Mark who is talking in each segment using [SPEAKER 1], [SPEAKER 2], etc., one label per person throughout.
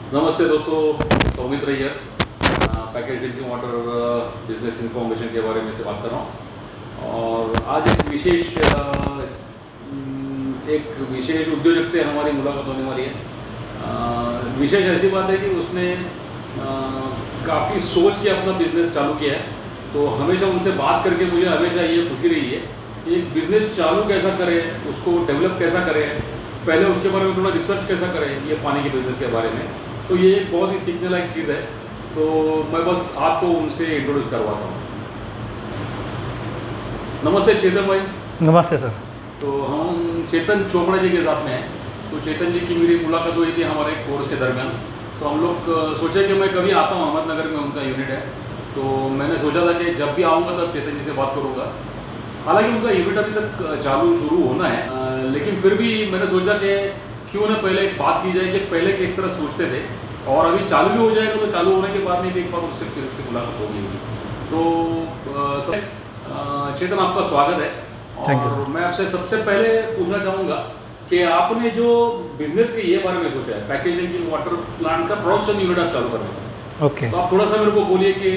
[SPEAKER 1] नमस्ते दोस्तों, सौमित रैयर package drinking water business information के बारे में से बात कर रहा हूँ। और आज एक विशेष उद्योजक से हमारी मुलाकात होने वाली है। विशेष ऐसी बात है कि उसने काफ़ी सोच के अपना बिजनेस चालू किया है। तो हमेशा उनसे बात करके मुझे हमेशा ये खुशी रही है कि एक बिज़नेस चालू कैसा करें, उसको डेवलप कैसा करें, पहले उसके बारे में थोड़ा रिसर्च कैसा करें, ये पानी के बिज़नेस के बारे में। तो ये एक बहुत ही सीखने लायक चीज़ है। तो मैं बस आपको उनसे इंट्रोड्यूस करवाता हूँ। नमस्ते चेतन भाई।
[SPEAKER 2] नमस्ते सर।
[SPEAKER 1] तो हम चेतन चोपड़ा जी के साथ में हैं। तो चेतन जी की मेरी मुलाकात हुई थी हमारे कोर्स के दरमियान। तो हम लोग सोचे कि मैं कभी आता हूँ, अहमदनगर में उनका यूनिट है। तो मैंने सोचा था कि जब भी आऊँगा तब चेतन जी से बात करूँगा। हालांकि उनका यूनिट अभी तक शुरू होना है, लेकिन फिर भी मैंने सोचा कि क्यों ना पहले एक बात की जाए कि पहले किस तरह सोचते थे, और अभी चालू भी हो जाएगा तो चालू होने के बाद में भी एक बार उससे फिर से मुलाकात होगी। तो चेतन, आपका स्वागत है।
[SPEAKER 2] Thank you.
[SPEAKER 1] और मैं आपसे सबसे पहले पूछना चाहूँगा कि आपने जो बिजनेस के ये बारे में सोचा है, पैकेजिंग की वाटर प्लांट का प्रोडक्शन यूनिट आप चालू करने का,
[SPEAKER 2] ओके।
[SPEAKER 1] तो आप थोड़ा सा मेरे को बोलिए कि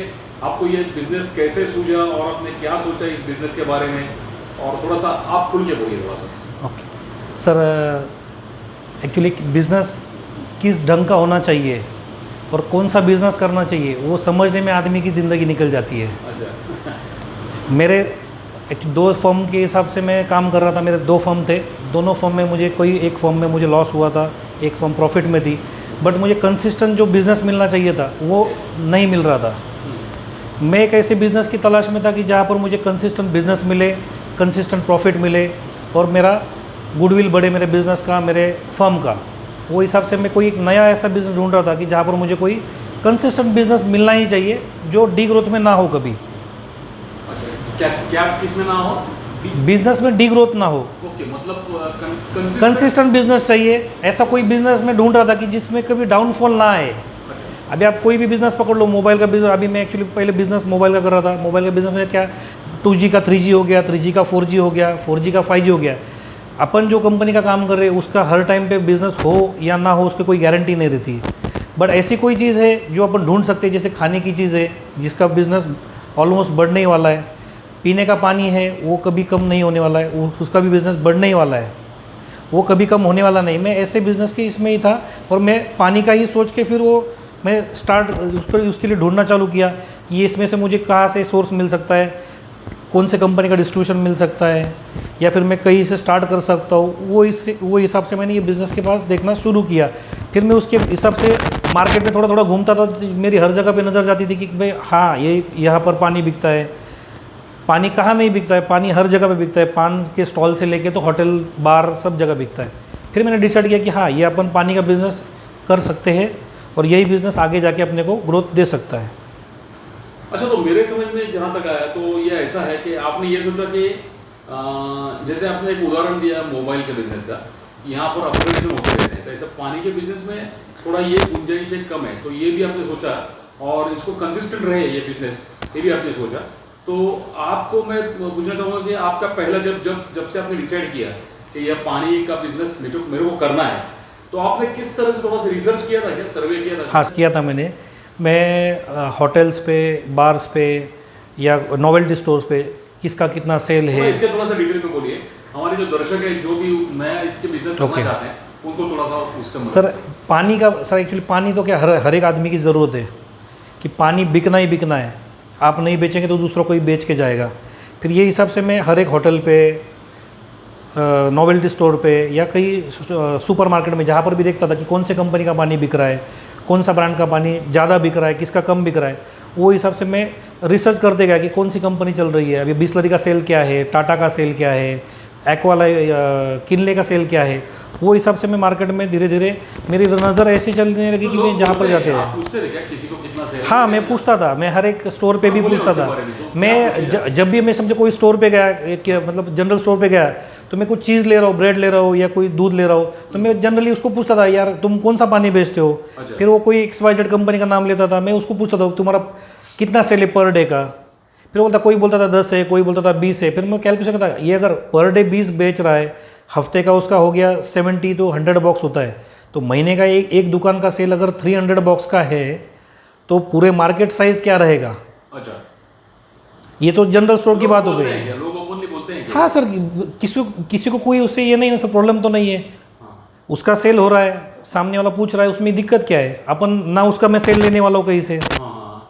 [SPEAKER 1] आपको ये बिजनेस कैसे सूझा और आपने क्या सोचा इस बिजनेस के बारे में, और थोड़ा सा आप खुल के बोलिए थोड़ा सा।
[SPEAKER 2] ओके सर, एक्चुअली बिज़नेस किस ढंग का होना चाहिए और कौन सा बिज़नेस करना चाहिए वो समझने में आदमी की ज़िंदगी निकल जाती है।
[SPEAKER 1] अच्छा।
[SPEAKER 2] मेरे दो फर्म के हिसाब से मैं काम कर रहा था। मेरे दो फर्म थे, दोनों फर्म में मुझे एक फर्म में मुझे लॉस हुआ था, एक फर्म प्रॉफिट में थी। बट मुझे कंसिस्टेंट जो बिज़नेस मिलना चाहिए था वो नहीं मिल रहा था। मैं एक ऐसे बिज़नेस की तलाश में था कि जहाँ पर मुझे कंसिस्टेंट बिज़नेस मिले, कंसिस्टेंट प्रॉफिट मिले और मेरा गुडविल बढ़े मेरे बिज़नेस का, मेरे फर्म का। वो हिसाब से मैं कोई एक नया ऐसा बिज़नेस ढूंढ रहा था कि जहाँ पर मुझे कोई कंसिस्टेंट बिज़नेस मिलना ही चाहिए जो डी ग्रोथ में ना हो कभी।
[SPEAKER 1] अच्छा, क्या किस में ना हो?
[SPEAKER 2] बिज़नेस में डी ग्रोथ ना हो।
[SPEAKER 1] ओके, मतलब
[SPEAKER 2] कंसिस्टेंट बिज़नेस चाहिए। ऐसा कोई बिज़नेस मैं ढूंढ रहा था कि जिसमें कभी डाउनफॉल ना आए। अभी आप कोई भी बिज़नेस पकड़ लो, मोबाइल का बिज़नेस। अभी मैं एक्चुअली पहले बिज़नेस मोबाइल का कर रहा था। मोबाइल का बिज़नेस में क्या 2G का 3G हो गया, 3G का 4G हो गया, 4G का 5G हो गया। अपन जो कंपनी का काम कर रहे हैं उसका हर टाइम पे बिज़नेस हो या ना हो उसकी कोई गारंटी नहीं रहती। बट ऐसी कोई चीज़ है जो अपन ढूंढ सकते हैं, जैसे खाने की चीज़ है जिसका बिज़नेस ऑलमोस्ट बढ़ने ही वाला है। पीने का पानी है वो कभी कम नहीं होने वाला है, उसका भी बिज़नेस बढ़ने ही वाला है, वो कभी कम होने वाला नहीं। मैं ऐसे बिज़नेस के इसमें ही था और मैं पानी का ही सोच के फिर वो मैं उसके लिए ढूंढना चालू किया कि ये इसमें से मुझे कहाँ से सोर्स मिल सकता है, कौन से कंपनी का डिस्ट्रीब्यूशन मिल सकता है, या फिर मैं कहीं से स्टार्ट कर सकता हूँ। वो हिसाब से मैंने ये बिज़नेस के पास देखना शुरू किया। फिर मैं उसके हिसाब से मार्केट में थोड़ा थोड़ा घूमता था। मेरी हर जगह पे नज़र जाती थी कि भाई हाँ, ये यहाँ पर पानी बिकता है। पानी कहाँ नहीं बिकता है? पानी हर जगह पे बिकता है। पान के स्टॉल से लेके तो होटल बार सब जगह बिकता है। फिर मैंने डिसाइड किया कि हाँ, ये अपन पानी का बिज़नेस कर सकते हैं और यही बिज़नेस आगे जाके अपने को ग्रोथ दे सकता है।
[SPEAKER 1] अच्छा, तो मेरे समझ में जहाँ तक आया तो ये ऐसा है कि आपने ये सोचा कि जैसे आपने एक उदाहरण दिया मोबाइल के बिजनेस का, यहाँ पर अपग्रेडेशन होते रहते हैं, तो ऐसा पानी के बिजनेस में थोड़ा ये गुंजाइश कम है। तो ये भी आपने सोचा और इसको कंसिस्टेंट रहे ये बिजनेस, ये भी आपने सोचा। तो आपको मैं पूछना चाहूँगा कि आपका पहला जब से आपने डिसाइड किया कि यह पानी का बिजनेस मेरे को करना है, तो आपने किस तरह से थोड़ा सा रिसर्च किया था, क्या सर्वे किया था?
[SPEAKER 2] हाँ, किया था मैंने। मैं होटल्स पे, बार्स पे या नोवेल्टी स्टोर्स पे किसका कितना सेल है।
[SPEAKER 1] इसके थोड़ा सा डिटेल में बोलिए, हमारे जो दर्शक है जो भी नया इसके बिजनेस करना चाहते हैं उनको थोड़ा सा उससे
[SPEAKER 2] सर पानी का। सर एक्चुअली पानी तो क्या हर एक आदमी की ज़रूरत है कि पानी बिकना ही बिकना है। आप नहीं बेचेंगे तो दूसरा कोई बेच के जाएगा। फिर ये हिसाब से मैं हर एक होटल पे, नोवेल्टी स्टोर पे या कई सुपर मार्केट में जहाँ पर भी देखता था कि कौन से कंपनी का पानी बिक रहा है, कौन सा ब्रांड का पानी ज़्यादा बिक रहा है, किसका कम बिक रहा है, वो हिसाब से मैं रिसर्च करते गया कि कौन सी कंपनी चल रही है। अभी बिस्लरी का सेल क्या है, टाटा का सेल क्या है, एक्वाला किनले का सेल क्या है। वो हिसाब से मैं मार्केट में धीरे धीरे मेरी नज़र ऐसी चलने लगी कि मैं जहाँ पर जाते हैं।
[SPEAKER 1] पूछते थे क्या किसी को कितना सेल?
[SPEAKER 2] हाँ, मैं पूछता था। मैं हर एक स्टोर पे भी पूछता था। मैं जब भी मैं समझो कोई स्टोर पे गया, मतलब जनरल स्टोर पे गया, तो मैं कुछ चीज़ ले रहा हूँ, ब्रेड ले रहा हूँ या कोई दूध ले रहा हूँ, तो मैं जनरली उसको पूछता था यार तुम कौन सा पानी बेचते हो। फिर वो कोई XYZ कंपनी का नाम लेता था, मैं उसको पूछता था तुम्हारा कितना सेल है पर डे का। फिर बोलता, कोई बोलता था 10 है, कोई बोलता था 20 है। फिर मैं कैलकुलेशन करता, ये अगर पर डे 20 बेच रहा है, हफ्ते का उसका हो गया 70 तो 100 बॉक्स होता है, तो महीने का एक दुकान का सेल अगर 300 बॉक्स का है तो पूरे मार्केट साइज क्या रहेगा?
[SPEAKER 1] अच्छा,
[SPEAKER 2] ये तो जनरल स्टोर की बात हो गई।
[SPEAKER 1] लोग ओपनली बोलते हैं
[SPEAKER 2] हाँ सर, किसी को कोई उससे ये नहीं ना सर, प्रॉब्लम तो नहीं है। उसका सेल हो रहा है, सामने वाला पूछ रहा है, उसमें दिक्कत क्या है? अपन ना उसका मैं सेल लेने वाला हूँ कहीं से।
[SPEAKER 1] हाँ,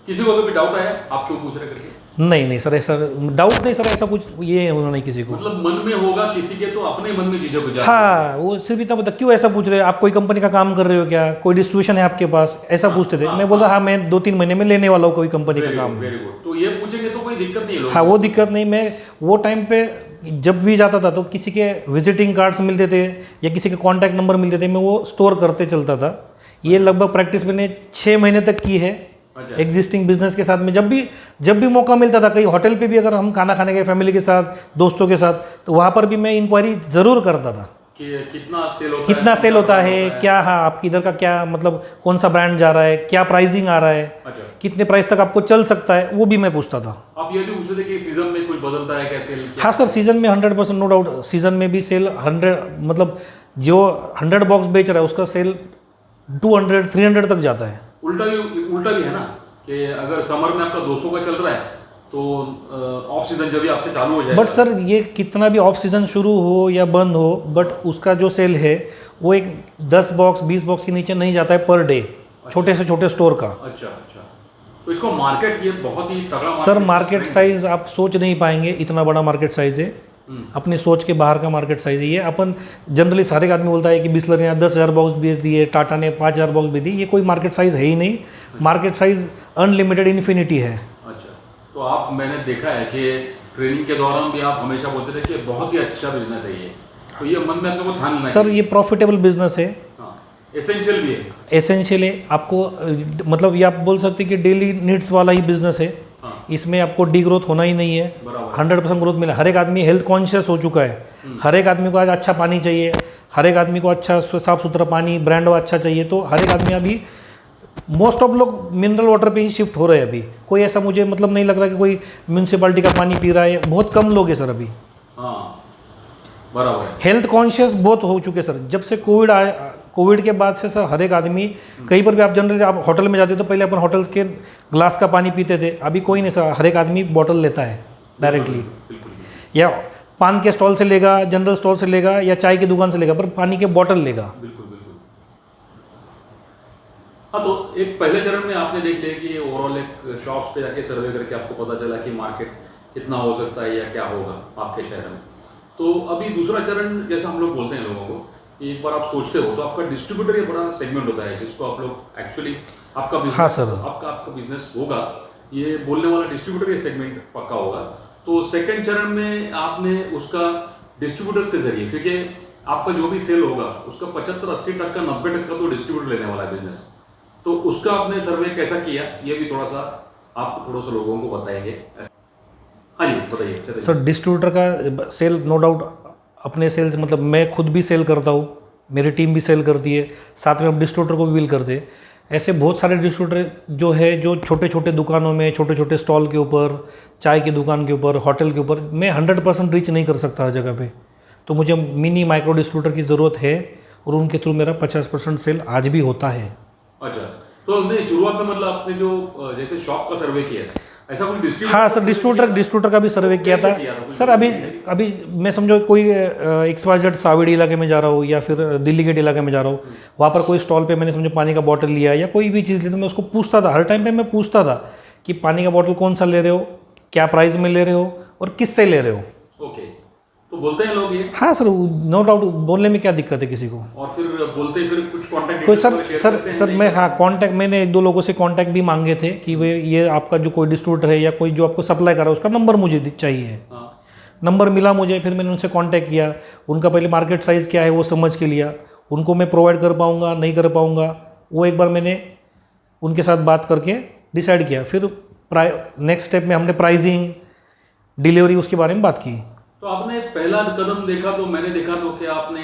[SPEAKER 1] किसी को कभी डाउट आया आप क्यों पूछ रहे करके?
[SPEAKER 2] नहीं सर, ऐसा डाउट नहीं सर, ऐसा कुछ ये होना नहीं किसी को।
[SPEAKER 1] मतलब मन में होगा किसी के तो अपने मन में चीज़ें गुजार।
[SPEAKER 2] हाँ, वो सिर्फ इतना बता, क्यों ऐसा पूछ रहे हो? आप कोई कंपनी का काम कर रहे हो क्या? कोई डिस्ट्रीब्यूशन है आपके पास? ऐसा पूछते थे। मैं बोला हाँ, मैं 2-3 महीने में लेने वाला हूँ कोई कंपनी का काम।
[SPEAKER 1] Very good. तो ये पूछेंगे तो कोई दिक्कत नहीं है।
[SPEAKER 2] हाँ, वो दिक्कत नहीं। मैं वो टाइम पे जब भी जाता था तो किसी के विजिटिंग कार्ड्स मिलते थे या किसी के कॉन्टैक्ट नंबर मिलते थे, मैं वो स्टोर करते चलता था। ये लगभग प्रैक्टिस मैंने 6 महीने तक की है एग्जिस्टिंग बिजनेस के साथ में। जब भी मौका मिलता था, कहीं होटल पे भी अगर हम खाना खाने गए फैमिली के साथ, दोस्तों के साथ, तो वहाँ पर भी मैं इंक्वायरी ज़रूर करता था
[SPEAKER 1] कि कितना सेल होता
[SPEAKER 2] है, क्या, हाँ आपकी इधर का क्या, मतलब कौन सा ब्रांड जा रहा है, क्या प्राइसिंग आ रहा है, कितने प्राइस तक आपको चल सकता है, वो भी मैं पूछता था।
[SPEAKER 1] आप ये भी पूछते थे कि सीजन में कुछ बदलता है क्या सेल?
[SPEAKER 2] हाँ सर, सीजन में 100% नो डाउट, सीजन में भी सेल 100, मतलब जो 100 बॉक्स बेच रहा है उसका सेल 200-300 तक जाता है।
[SPEAKER 1] उल्टा भी है ना कि अगर समर में आपका 200 का चल रहा है तो ऑफ सीजन जब भी आपसे चालू हो जाएगा।
[SPEAKER 2] बट सर, ये कितना भी ऑफ सीजन शुरू हो या बंद हो, बट उसका जो सेल है वो एक 10 बॉक्स 20 बॉक्स के नीचे नहीं जाता है पर डे। छोटे से छोटे स्टोर का।
[SPEAKER 1] अच्छा, तो इसको मार्केट, ये बहुत ही तगड़ा
[SPEAKER 2] सर मार्केट साइज आप सोच नहीं पाएंगे, इतना बड़ा मार्केट साइज है। अपनी सोच के बाहर का मार्केट साइज है ये। अपन जनरली सारे आदमी बोलता है कि बिस्लर ने 10,000 बॉक्स बेच दिए, टाटा ने 5,000 बॉक्स बेच दिए। ये कोई मार्केट साइज है ही नहीं। मार्केट साइज अनलिमिटेड इन्फिनिटी है।
[SPEAKER 1] अच्छा, तो आप, मैंने देखा है कि ट्रेनिंग के दौरान भी आप हमेशा बोलते थे कि बहुत ही अच्छा बिजनेस है ये, तो ये मन में अपने को ध्यान नहीं।
[SPEAKER 2] सर ये प्रॉफिटेबल बिजनेस है,
[SPEAKER 1] एसेंशियल भी है।
[SPEAKER 2] एसेंशियल है आपको, मतलब ये आप बोल सकते हैं कि डेली नीड्स वाला ही बिजनेस है। इसमें आपको डी ग्रोथ होना ही नहीं है, 100% ग्रोथ मिला। हर एक आदमी हेल्थ कॉन्शियस हो चुका है। हर एक आदमी को आज अच्छा पानी चाहिए, हर एक आदमी को अच्छा साफ सुथरा पानी, ब्रांड अच्छा चाहिए। तो हर एक आदमी अभी मोस्ट ऑफ लोग मिनरल वाटर पे ही शिफ्ट हो रहे हैं अभी। कोई ऐसा मुझे मतलब नहीं लग रहा कि कोई म्यूनसिपैलिटी का पानी पी रहा है, बहुत कम लोग हैं सर अभी।
[SPEAKER 1] बराबर।
[SPEAKER 2] हेल्थ कॉन्शियस बहुत हो चुके सर। जब से कोविड आया, कोविड के बाद से सर हर एक आदमी, कहीं पर भी आप जनरली आप होटल में जाते तो पहले अपन होटल्स के ग्लास का पानी पीते थे, अभी कोई नहीं सर, हर एक आदमी बॉटल लेता है डायरेक्टली। या पान के स्टॉल से लेगा, जनरल स्टोर से लेगा, या चाय की दुकान से लेगा, पर पानी के बॉटल लेगा।
[SPEAKER 1] बिल्कुल। हाँ, तो एक पहले चरण में आपने देख लिया कि ओवरऑल एक शॉप्स पे जाके सर्वे करके आपको पता चला कि मार्केट कितना हो सकता है या क्या होगा आपके शहर में। तो अभी दूसरा चरण, जैसा हम लोग बोलते हैं लोगों को, एक बार आप सोचते हो तो आपका डिस्ट्रीब्यूटर ये बड़ा सेगमेंट होता है जिसको आप लोग एक्चुअली आपका बिजनेस,
[SPEAKER 2] हाँ सर,
[SPEAKER 1] आपका बिजनेस होगा, ये बोलने वाला डिस्ट्रीब्यूटर ये सेगमेंट पक्का होगा। तो सेकंड चरण में आपने उसका डिस्ट्रीब्यूटर्स के जरिए, क्योंकि आपका जो भी सेल होगा उसका 75-80%, 90% तो डिस्ट्रीब्यूटर लेने वाला है बिजनेस, तो उसका आपने सर्वे कैसा किया, ये भी थोड़ा सा आप लोगों को बताएंगे। हाँ जी, बताइए
[SPEAKER 2] सर। डिस्ट्रीब्यूटर का सेल नो डाउट अपने सेल्स, मतलब मैं खुद भी सेल करता हूँ, मेरी टीम भी सेल करती है, साथ में हम डिस्ट्रीब्यूटर को भी बिल करते हैं। ऐसे बहुत सारे डिस्ट्रीब्यूटर जो है, जो छोटे छोटे दुकानों में, छोटे छोटे स्टॉल के ऊपर, चाय की दुकान के ऊपर, होटल के ऊपर, मैं 100% रीच नहीं कर सकता हर जगह पे। तो मुझे मिनी माइक्रो डिस्ट्रीब्यूटर की ज़रूरत है, और उनके थ्रू मेरा 50% सेल आज भी होता है।
[SPEAKER 1] अच्छा, तो हमने शुरुआत में मतलब आपने जो जैसे शॉप का सर्वे किया, ऐसा कुछ डिस्ट्रीब्यूटर?
[SPEAKER 2] हाँ सर, डिस्ट्रीब्यूटर का भी सर्वे किया था सर। अभी मैं समझो कोई XYZ सावेडी इलाके में जा रहा हूँ या फिर दिल्ली गेट इलाके में जा रहा हूँ, वहाँ पर कोई स्टॉल पे मैंने समझो पानी का बॉटल लिया या कोई भी चीज़ ली, तो मैं उसको पूछता था, हर टाइम पे मैं पूछता था कि पानी का बॉटल कौन सा ले रहे हो, क्या प्राइस में ले रहे हो, और किससे ले रहे हो।
[SPEAKER 1] ओके, तो बोलते हैं लोग ये?
[SPEAKER 2] हाँ सर, नो डाउट, बोलने में क्या दिक्कत है किसी को।
[SPEAKER 1] और फिर बोलते हैं, फिर कुछ कॉन्टैक्ट
[SPEAKER 2] कोई सर मैं, हाँ कॉन्टैक्ट, मैंने 1-2 लोगों से कॉन्टैक्ट भी मांगे थे कि वे ये आपका जो कोई डिस्ट्रीब्यूटर है या कोई जो आपको सप्लाई कर रहा है उसका नंबर मुझे चाहिए। नंबर मिला मुझे, फिर मैंने उनसे कॉन्टैक्ट किया, उनका पहले मार्केट साइज़ क्या है वो समझ के लिया, उनको मैं प्रोवाइड कर पाऊँगा नहीं कर पाऊँगा वो एक बार मैंने उनके साथ बात करके डिसाइड किया। फिर नेक्स्ट स्टेप में हमने प्राइसिंग, डिलीवरी, उसके बारे में बात की।
[SPEAKER 1] तो आपने पहला कदम देखा, तो मैंने देखा तो कि आपने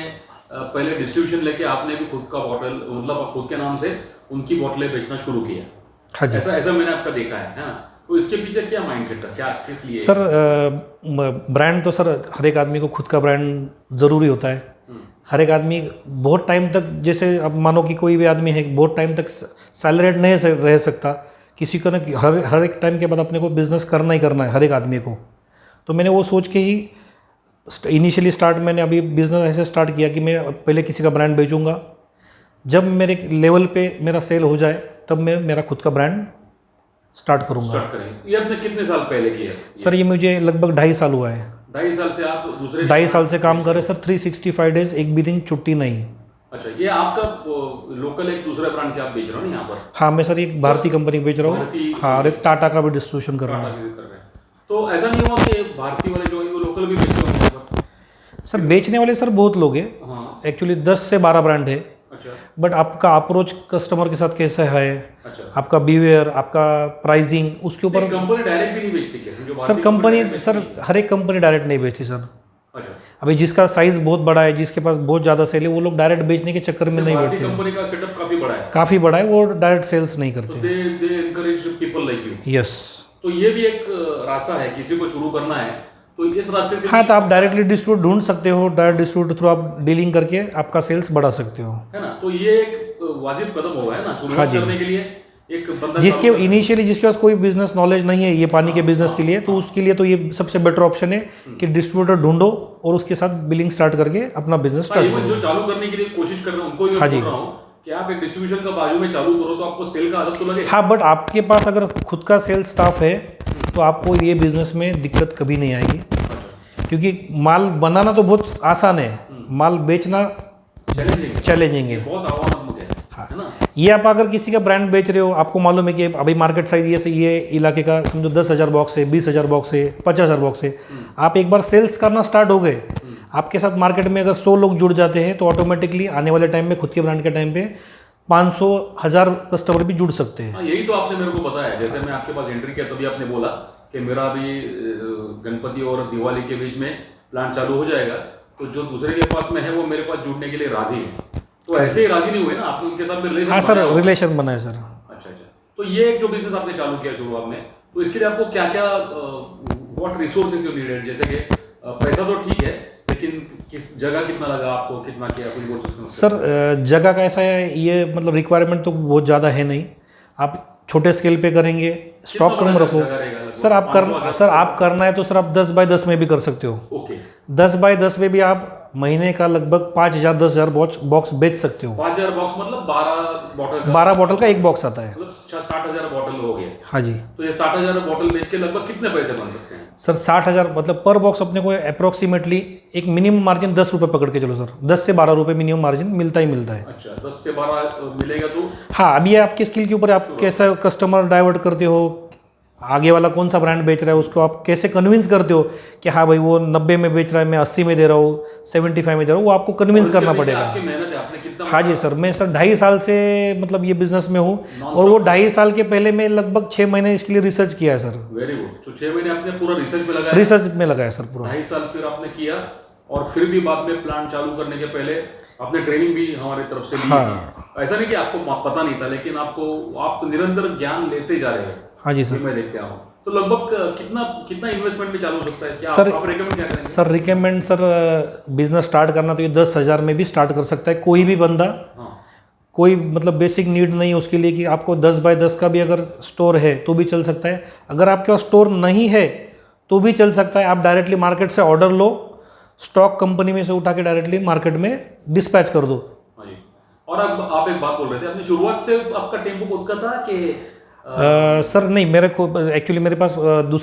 [SPEAKER 1] पहले डिस्ट्रीब्यूशन लेके आपने भी खुद का बॉटल, मतलब खुद के नाम से उनकी बोतलें बेचना शुरू किया।
[SPEAKER 2] हाँ जी,
[SPEAKER 1] ऐसा मैंने आपका देखा है ना? तो इसके पीछे क्या माइंडसेट था, क्या किस लिए?
[SPEAKER 2] सर ब्रांड तो सर हर एक आदमी को खुद का ब्रांड ज़रूरी होता है। हर एक आदमी बहुत टाइम तक, जैसे अब मानो कि कोई भी आदमी है बहुत टाइम तक सैलरीड नहीं रह सकता, किसी को ना हर एक टाइम के बाद अपने को बिज़नेस करना ही करना है हर एक आदमी को। तो मैंने वो सोच के ही इनिशियली मैंने अभी बिज़नेस ऐसे स्टार्ट किया कि मैं पहले किसी का ब्रांड बेचूंगा, जब मेरे लेवल पे मेरा सेल हो जाए तब मैं मेरा खुद का ब्रांड स्टार्ट करूंगा।
[SPEAKER 1] स्टार्ट करेंगे। ये आपने कितने साल पहले किया?
[SPEAKER 2] सर ये मुझे लगभग 2.5 साल हुआ है।
[SPEAKER 1] 2.5 साल से आप दूसरे
[SPEAKER 2] 2.5 साल से काम कर रहे सर, 365 डेज, एक भी दिन छुट्टी नहीं।
[SPEAKER 1] अच्छा, ये आपका लोकल एक दूसरा ब्रांड क्या आप बेच रहे हो ना यहाँ पर?
[SPEAKER 2] हाँ मैं सर एक भारतीय कंपनी बेच रहा हूँ। हाँ, और एक टाटा का भी डिस्ट्रीब्यूशन कर रहा हूँ।
[SPEAKER 1] टाटा की भी कर रहे हैं। तो ऐसा नहीं हुआ कि भारतीय वाले जो है वो लोकल भी बेच रहे हो यहाँ पर?
[SPEAKER 2] सर बेचने वाले सर बहुत लोग हैं,
[SPEAKER 1] हाँ।
[SPEAKER 2] एक्चुअली 10 से 12 ब्रांड है।
[SPEAKER 1] अच्छा।
[SPEAKER 2] बट आपका अप्रोच कस्टमर के साथ कैसा है,
[SPEAKER 1] अच्छा।
[SPEAKER 2] आपका बिहेवियर, आपका प्राइसिंग, उसके ऊपर।
[SPEAKER 1] कंपनी डायरेक्ट भी नहीं बेचती क्या? जो
[SPEAKER 2] सर
[SPEAKER 1] भारतीय
[SPEAKER 2] कंपनी सर हर एक कंपनी डायरेक्ट नहीं बेचती सर।
[SPEAKER 1] अच्छा।
[SPEAKER 2] अभी जिसका साइज बहुत बड़ा है, जिसके पास बहुत ज़्यादा सेल है, वो लोग डायरेक्ट बेचने के चक्कर में नहीं बैठते।
[SPEAKER 1] कंपनी का सेटअप काफी बड़ा है।
[SPEAKER 2] काफ़ी बड़ा है, वो डायरेक्ट सेल्स नहीं करते।
[SPEAKER 1] They encourage people like you.
[SPEAKER 2] Yes.
[SPEAKER 1] तो ये भी एक रास्ता है, किसी को शुरू करना है तो इस रास्ते से।
[SPEAKER 2] हाँ, तो आप डायरेक्टली डिस्ट्रीब्यूट ढूंढ सकते हो, डायरेक्ट डिस्ट्रीब्यूटर थ्रू आप डीलिंग करके आपका सेल्स बढ़ा सकते हो,
[SPEAKER 1] है ना? तो ये एक वाजिब कदम होगा, है ना, शुरुआत करने के लिए। एक बंदा
[SPEAKER 2] जिसके इनिशियली जिसके पास कोई बिजनेस नॉलेज नहीं है ये पानी के बिजनेस के लिए, तो उसके लिए तो ये सबसे बेटर ऑप्शन है कि डिस्ट्रीब्यूटर ढूंढो और उसके साथ बिलिंग स्टार्ट करके अपना बिजनेस स्टार्ट करो।
[SPEAKER 1] जो चालू करने के लिए कोशिश कर रहे हैं उनको ये बोल रहा हूँ कि आप एक डिस्ट्रीब्यूशन का बाजू में चालू करो तो आपको सेल का आदत तो लगे।
[SPEAKER 2] हाँ, बट आपके पास अगर खुद का सेल्स स्टाफ है तो आपको ये बिजनेस में दिक्कत कभी नहीं आएगी, क्योंकि माल बनाना तो बहुत आसान है, माल बेचना चैलेंजिंग है,
[SPEAKER 1] बहुत आह्वानात्मक है ना?
[SPEAKER 2] ये आप अगर किसी का ब्रांड बेच रहे हो, आपको मालूम है कि अभी मार्केट साइज ये इलाके का समझो 10,000 बॉक्स है, 20,000 बॉक्स है, 50,000 बॉक्स है, आप एक बार सेल्स करना स्टार्ट हो गए, आपके साथ मार्केट में अगर 100 लोग जुड़ जाते हैं तो ऑटोमेटिकली आने वाले टाइम में खुद के ब्रांड के टाइम पे 500,000 कस्टमर भी जुड़ सकते हैं।
[SPEAKER 1] यही तो आपने मेरे को बताया, जैसे मैं आपके पास एंट्री किया तभी आपने बोला कि मेरा अभी गणपति और दिवाली के बीच में प्लान चालू हो जाएगा, तो जो दूसरे के पास में है वो मेरे पास जुड़ने के लिए राजी है। तो ऐसे ही राजी नहीं हुए ना, आपने उनके साथ रिलेशन?
[SPEAKER 2] हाँ सर, रिलेशन बनाए सर।
[SPEAKER 1] अच्छा अच्छा। तो ये एक जो बिजनेस आपने चालू किया शुरुआत में, तो इसके लिए आपको क्या क्या व्हाट रिसोर्सेज यू नीडेड? जैसे कि पैसा तो ठीक है, लेकिन किस जगह कितना लगा आपको, कितना किया, कुछ बोल सकते हो? सर
[SPEAKER 2] जगह का ऐसा है, ये मतलब रिक्वायरमेंट तो बहुत ज़्यादा है नहीं, आप छोटे स्केल पे करेंगे, स्टॉक कम रखो। सर आप करना है तो सर आप 10 बाय 10 में भी कर सकते हो।
[SPEAKER 1] ओके।
[SPEAKER 2] 10 बाय 10 में भी आप महीने का लगभग 5,000 10,000 बॉक्स बेच सकते हो।
[SPEAKER 1] 5,000 बॉक्स मतलब
[SPEAKER 2] 12 बॉटल का एक बॉक्स आता है,
[SPEAKER 1] मतलब 60,000 बॉटल हो गए।
[SPEAKER 2] हाँ जी।
[SPEAKER 1] तो ये 60,000 बॉटल बेच के लगभग कितने पैसे बन सकते हैं?
[SPEAKER 2] सर 60,000 मतलब पर बॉक्स अपने को अप्रोक्सीमेटली एक मिनिमम मार्जिन 10 रुपये पकड़ के चलो सर, 10 से 12 रुपये मिनिमम मार्जिन मिलता ही मिलता है।
[SPEAKER 1] अच्छा, 10 से 12 मिलेगा तो?
[SPEAKER 2] हाँ, अब ये आपके स्किल के ऊपर, आप कैसा कस्टमर डाइवर्ट करते हो, आगे वाला कौन सा ब्रांड बेच रहा है उसको आप कैसे कन्विंस करते हो कि हाँ भाई वो 90 में बेच रहा है, मैं 80 में दे रहा हूँ, 75 में दे रहा हूँ, वो आपको कन्विंस करना पड़ेगा।
[SPEAKER 1] आपकी मेहनत है, आपने कितना?
[SPEAKER 2] हाँ जी सर, मैं सर 2.5 साल से मतलब ये बिजनेस में हूँ, और वो 2.5 साल के पहले मैं लगभग 6 महीने इसके लिए रिसर्च किया है सर।
[SPEAKER 1] Very good. तो 6 महीने आपने पूरा रिसर्च में लगाया?
[SPEAKER 2] रिसर्च में लगाया सर पूरा।
[SPEAKER 1] 2.5 साल फिर आपने किया, और फिर भी बाद में प्लान चालू करने के पहले आपने ट्रेनिंग भी हमारी तरफ से ली।
[SPEAKER 2] हाँ।
[SPEAKER 1] ऐसा नहीं कि आपको पता नहीं था, लेकिन आप निरंतर ज्ञान लेते जा रहे हो।
[SPEAKER 2] हाँ जी सर।
[SPEAKER 1] मैं देखते हूँ। तो लगभग कितना इन्वेस्टमेंट में चालू हो सकता है? क्या
[SPEAKER 2] सर
[SPEAKER 1] आप रिकमेंड क्या करेंगे?
[SPEAKER 2] Sir recommend sir business start करना तो ये 10,000 में भी स्टार्ट कर सकता है कोई भी बंदा।
[SPEAKER 1] हाँ।
[SPEAKER 2] कोई मतलब बेसिक नीड नहीं है उसके लिए कि आपको 10 बाय 10 का भी अगर स्टोर है तो भी चल सकता है, अगर आपके पास स्टोर नहीं है तो भी चल सकता है। आप डायरेक्टली मार्केट से ऑर्डर लो, स्टॉक कंपनी में से उठा के डायरेक्टली मार्केट में डिस्पैच कर दो।
[SPEAKER 1] हाँ जी। और अब आप एक बात बोल रहे थे, अपनी शुरुआत से आपका टेम्पो खुद का था कि?
[SPEAKER 2] सर नहीं, मेरे को एक्चुअली मेरे पास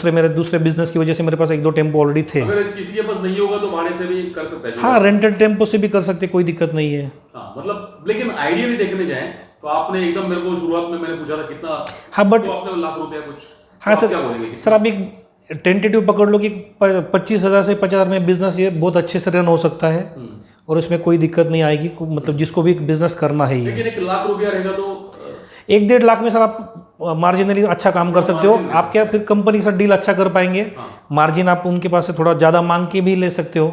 [SPEAKER 2] मेरे दूसरे बिजनेस की वजह से मेरे पास 1-2 टेम्पो ऑलरेडी थे।
[SPEAKER 1] अगर किसी के पास नहीं होगा तो भाड़े से भी कर सकता है?
[SPEAKER 2] हाँ, रेंटेड टेम्पो से भी कर सकते, कोई दिक्कत नहीं है।
[SPEAKER 1] हाँ, मतलब लेकिन आइडिया भी देखने जाए तो आपने एकदम, मेरे को शुरुआत में मैंने पूछा था कितना,
[SPEAKER 2] हाँ बट
[SPEAKER 1] तो आपने लाख रुपया कुछ।
[SPEAKER 2] हाँ
[SPEAKER 1] तो
[SPEAKER 2] सर,
[SPEAKER 1] क्या बोलेंगे?
[SPEAKER 2] सर आप एक टेंटेटिव पकड़ लो कि 25,000 से 50,000 में बिजनेस ये बहुत अच्छे से रन हो सकता है, और इसमें कोई दिक्कत नहीं आएगी, मतलब जिसको भी बिजनेस करना है ये।
[SPEAKER 1] लेकिन 1 लाख रुपया रहेगा तो
[SPEAKER 2] 1-1.5 लाख में सर आप मार्जिनली अच्छा काम कर सकते हो। आप क्या फिर कंपनी के साथ डील अच्छा कर पाएंगे, मार्जिन आप उनके पास से थोड़ा ज़्यादा मांग के भी ले सकते हो,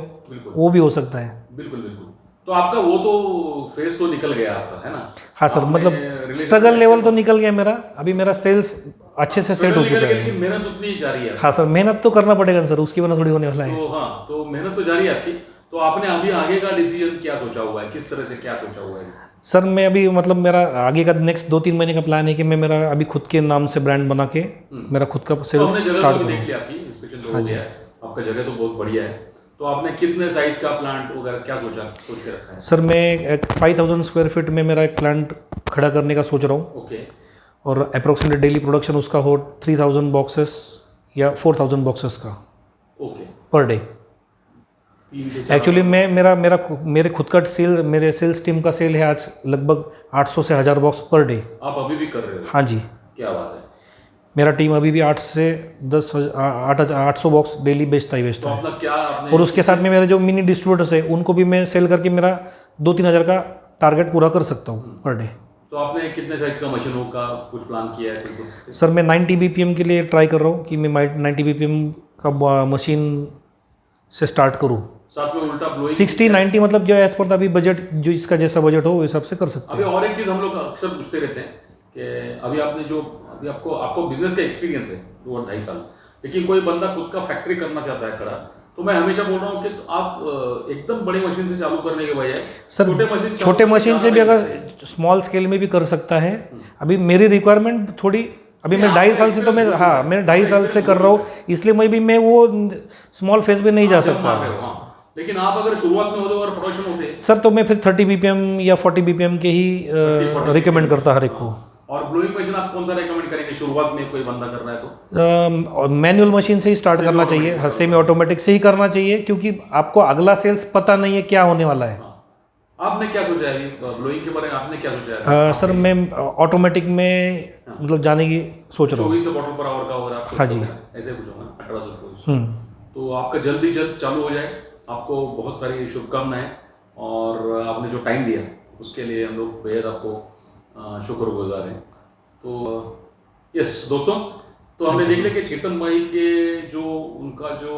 [SPEAKER 2] वो भी हो सकता है।
[SPEAKER 1] बिल्कुल बिल्कुल। तो आपका वो तो फेस तो निकल गया आपका, है ना?
[SPEAKER 2] हाँ सर, मतलब स्ट्रगल लेवल तो निकल गया मेरा, अभी मेरा सेल्स अच्छे से सेट हो चुका है।
[SPEAKER 1] मेहनत उतनी जारी है।
[SPEAKER 2] हाँ सर, मेहनत तो करना पड़ेगा सर, उसकी वजह थोड़ी होने वाला है।
[SPEAKER 1] तो हाँ, तो मेहनत तो जारी है आपकी। तो तो आपने अभी आगे का डिसीजन क्या सोचा हुआ है, किस तरह से क्या सोचा हुआ है?
[SPEAKER 2] सर मैं अभी मतलब मेरा आगे का नेक्स्ट 2-3 महीने का प्लान है कि मैं मेरा अभी खुद के नाम से ब्रांड बना के मेरा खुद का
[SPEAKER 1] तो
[SPEAKER 2] सेल्स
[SPEAKER 1] हमने जगह
[SPEAKER 2] स्टार्ट
[SPEAKER 1] तो भी
[SPEAKER 2] करूँ।
[SPEAKER 1] देख लिया, आपकी इंस्पेक्शन तो हो गया है, आपका जगह तो बहुत बढ़िया है। तो आपने कितने साइज का प्लांट वगैरह क्या सोच के रखा है?
[SPEAKER 2] सर मैं एक 5000 स्क्वायर फीट में मेरा एक प्लांट खड़ा करने का सोच रहा हूँ,
[SPEAKER 1] ओके
[SPEAKER 2] और अप्रोक्सीमेट डेली प्रोडक्शन उसका हो 3000 बॉक्सेस या 4000 बॉक्सेस का
[SPEAKER 1] ओके,
[SPEAKER 2] पर डे।
[SPEAKER 1] 3 से 4
[SPEAKER 2] एक्चुअली मैं मेरे खुद का सेल, मेरे सेल्स टीम का सेल है आज लगभग 800 से 1000 बॉक्स पर डे।
[SPEAKER 1] आप अभी भी कर रहे हो?
[SPEAKER 2] हाँ जी,
[SPEAKER 1] क्या बात है।
[SPEAKER 2] मेरा टीम अभी भी 8 से 10 800 बॉक्स डेली बेचता ही
[SPEAKER 1] तो
[SPEAKER 2] बेचता है।
[SPEAKER 1] अपना क्या आपने
[SPEAKER 2] और उसके साथ में मेरे जो मिनी डिस्ट्रीब्यूटर्स है उनको भी मैं सेल करके मेरा 2-3 हज़ार का टारगेट पूरा कर सकता हूँ पर डे।
[SPEAKER 1] तो आपने कितने साइज का मशीनों का कुछ प्लान किया है? कुछ
[SPEAKER 2] सर मैं 90 BPM के लिए ट्राई कर रहा हूँ कि मैं 90 BPM का मशीन से स्टार्ट करूँ।
[SPEAKER 1] साथ में उल्टा ब्लोइंग
[SPEAKER 2] 60-90 मतलब जो एज पर अभी बजट, जो इसका जैसा बजट हो उस हिसाब से कर सकते
[SPEAKER 1] अभी
[SPEAKER 2] हैं।
[SPEAKER 1] और एक चीज़ हम लोग अक्सर पूछते रहते हैं कि अभी आपने जो अभी आपको बिजनेस का एक्सपीरियंस है 2-2.5 साल, लेकिन कोई बंदा खुद का फैक्ट्री करना चाहता है खड़ा, तो मैं हमेशा बोल रहा हूँ कि आप एकदम बड़ी मशीन से चालू करने के बजाय
[SPEAKER 2] सर छोटे मशीन से भी अगर स्मॉल स्केल में भी कर सकता है। अभी मेरी रिक्वायरमेंट थोड़ी, अभी मैं 2.5 साल से तो मैं मैं 2.5 साल से कर रहा हूँ, इसलिए मैं वो स्मॉल फेज में नहीं जा सकता।
[SPEAKER 1] लेकिन आप अगर शुरुआत में होते और प्रोडक्शन होते
[SPEAKER 2] सर तो मैं फिर 30 BPM या 40 BPM के ही रिकमेंड करता हर एक को।
[SPEAKER 1] और ब्लोइंग मशीन आप कौन सा रेकमेंड करेंगे शुरुआत में कोई बंदा कर रहा है तो?
[SPEAKER 2] मैनुअल मशीन से ही स्टार्ट करना चाहिए, हाँ सेमी ऑटोमेटिक से ही करना चाहिए, क्योंकि आपको अगला सेल्स पता नहीं है क्या होने वाला है।
[SPEAKER 1] आपने क्या सोचा है ब्लोइंग के बारे में, आपने क्या सोचा है?
[SPEAKER 2] सर मैं ऑटोमेटिक में मतलब जाने की सोच रहा हूँ।
[SPEAKER 1] 24 बॉटल पर आवर का होगा?
[SPEAKER 2] हाँ जी,
[SPEAKER 1] ऐसे कुछ होगा 1824। तो आपका जल्दी चालू हो जाए, आपको बहुत सारी शुभकामनाएं, और आपने जो टाइम दिया उसके लिए हम लोग बेहद आपको शुक्रगुजार हैं। तो यस दोस्तों, तो हमने देख लिया कि चेतन भाई के जो उनका जो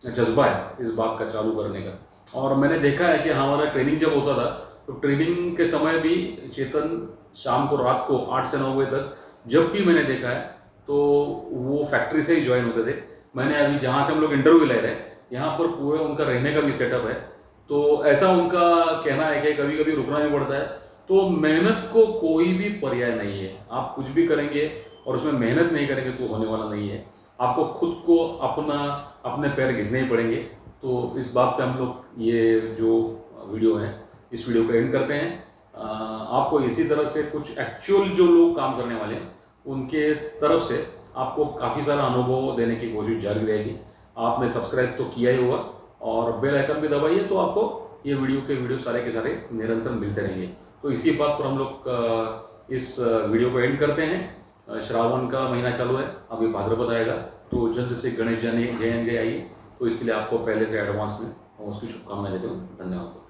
[SPEAKER 1] जज्बा है इस बात का चालू करने का, और मैंने देखा है कि हमारा ट्रेनिंग जब होता था तो ट्रेनिंग के समय भी चेतन शाम को रात को 8 से 9 बजे तक जब भी मैंने देखा है तो वो फैक्ट्री से ही ज्वाइन होते थे। मैंने अभी जहाँ से हम लोग इंटरव्यू ले रहे हैं यहाँ पर पूरा उनका रहने का भी सेटअप है। तो ऐसा उनका कहना है कि कभी कभी रुकना भी पड़ता है, तो मेहनत को कोई भी पर्याय नहीं है। आप कुछ भी करेंगे और उसमें मेहनत नहीं करेंगे तो होने वाला नहीं है। आपको खुद को अपने पैर घिसने ही पड़ेंगे। तो इस बात पे हम लोग ये जो वीडियो है इस वीडियो को एंड करते हैं। आपको इसी तरह से कुछ एक्चुअल जो लोग काम करने वाले हैं उनके तरफ से आपको काफ़ी सारा अनुभव देने की कोशिश जारी रहेगी। आपने सब्सक्राइब तो किया ही होगा और बेल आइकन भी दबाइए, तो आपको ये वीडियो सारे के सारे निरंतर मिलते रहेंगे। तो इसी बात पर हम लोग इस वीडियो को एंड करते हैं। श्रावण का महीना चालू है, अभी भाद्रपद आएगा, तो जल्द से गणेश जयंती आई, तो इसके लिए आपको पहले से एडवांस में उसकी शुभकामनाएं देते हूँ। धन्यवाद।